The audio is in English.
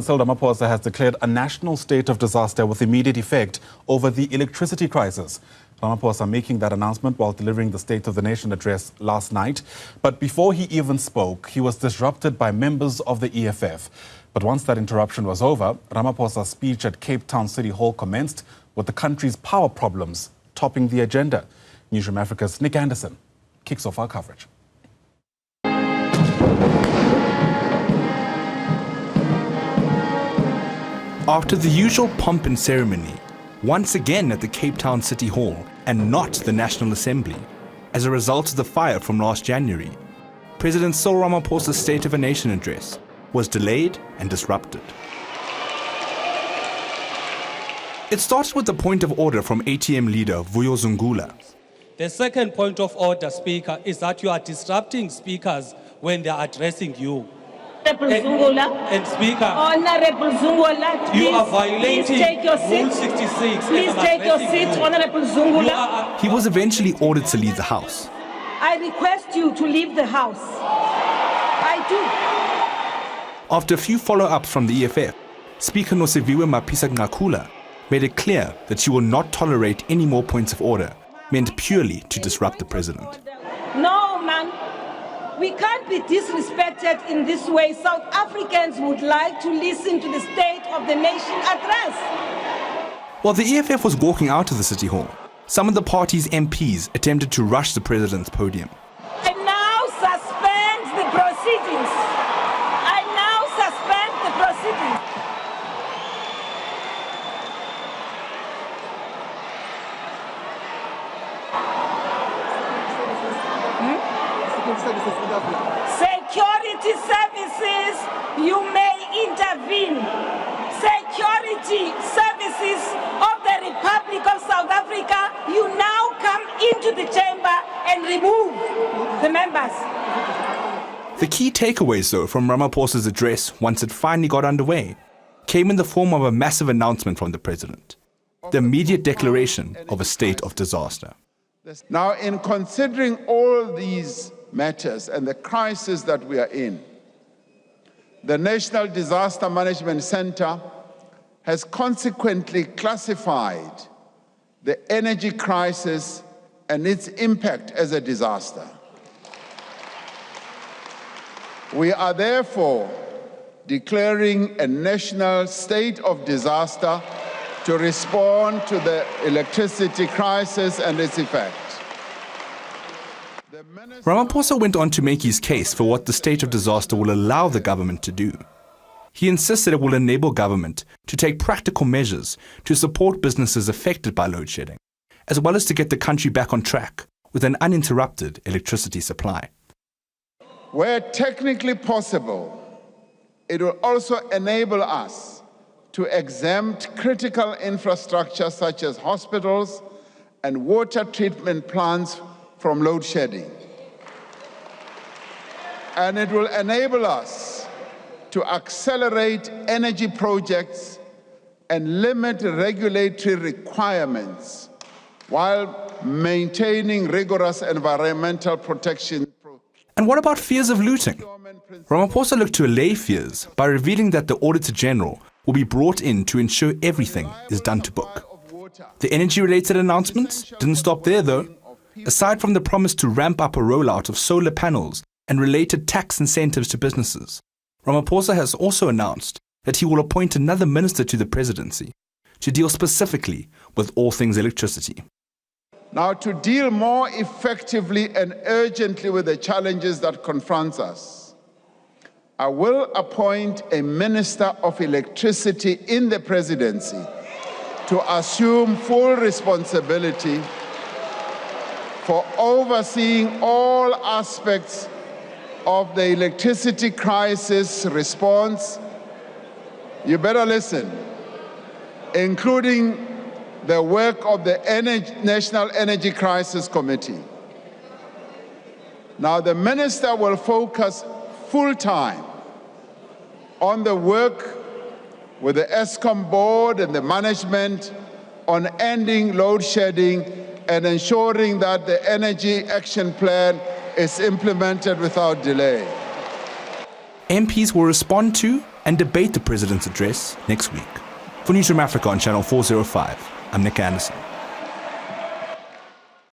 Cyril Ramaphosa has declared a national state of disaster with immediate effect over the electricity crisis. Ramaphosa making that announcement while delivering the State of the Nation address last night. But before he even spoke, he was disrupted by members of the EFF. But once that interruption was over, Ramaphosa's speech at Cape Town City Hall commenced with the country's power problems topping the agenda. Newzroom Afrika's Andersen kicks off our coverage. After the usual pomp and ceremony, once again at the Cape Town City Hall and not the National Assembly, as a result of the fire from last January, President Cyril Ramaphosa's State of the Nation address was delayed and disrupted. It started with the point of order from ATM leader Vuyo Zungula. The second point of order, Speaker, is that you are disrupting speakers when they are addressing you. And Speaker, Honorable Zungula, you are violating Rule 66. Please take your seat, Honorable Zungula. He was eventually ordered to leave the House. I request you to leave the House. I do. After a few follow-ups from the EFF, Speaker Nosiviwe Mapisa-Nqakula made it clear that she will not tolerate any more points of order meant purely to disrupt the president. No, man. We can't be disrespected in this way. South Africans would like to listen to the State of the Nation address. While the EFF was walking out of the City Hall, some of the party's MPs attempted to rush the president's podium. I now suspend the proceedings. I now suspend the proceedings. Security services, you may intervene. Security services of the Republic of South Africa, you now come into the chamber and remove the members. The key takeaways, though, from Ramaphosa's address once it finally got underway came in the form of a massive announcement from the president, the immediate declaration of a state of disaster. Now, in considering all these matters and the crisis that we are in, the National Disaster Management Center has consequently classified the energy crisis and its impact as a disaster. We are therefore declaring a national state of disaster to respond to the electricity crisis and its effect. Ramaphosa went on to make his case for what the state of disaster will allow the government to do. He insisted it will enable government to take practical measures to support businesses affected by load shedding, as well as to get the country back on track with an uninterrupted electricity supply. Where technically possible, it will also enable us to exempt critical infrastructure such as hospitals and water treatment plants from load shedding. And it will enable us to accelerate energy projects and limit regulatory requirements while maintaining rigorous environmental protection. And what about fears of looting? Ramaphosa looked to allay fears by revealing that the Auditor General will be brought in to ensure everything is done to book. The energy-related announcements didn't stop there, though. Aside from the promise to ramp up a rollout of solar panels and related tax incentives to businesses, Ramaphosa has also announced that he will appoint another minister to the presidency to deal specifically with all things electricity. Now, to deal more effectively and urgently with the challenges that confront us, I will appoint a Minister of Electricity in the presidency to assume full responsibility for overseeing all aspects of the electricity crisis response. You better listen, including the work of the National Energy Crisis Committee. Now, the minister will focus full-time on the work with the ESCOM board and the management on ending load shedding and ensuring that the Energy Action Plan is implemented without delay. MPs will respond to and debate the president's address next week. For Newzroom Afrika on Channel 405, I'm Nick Andersen.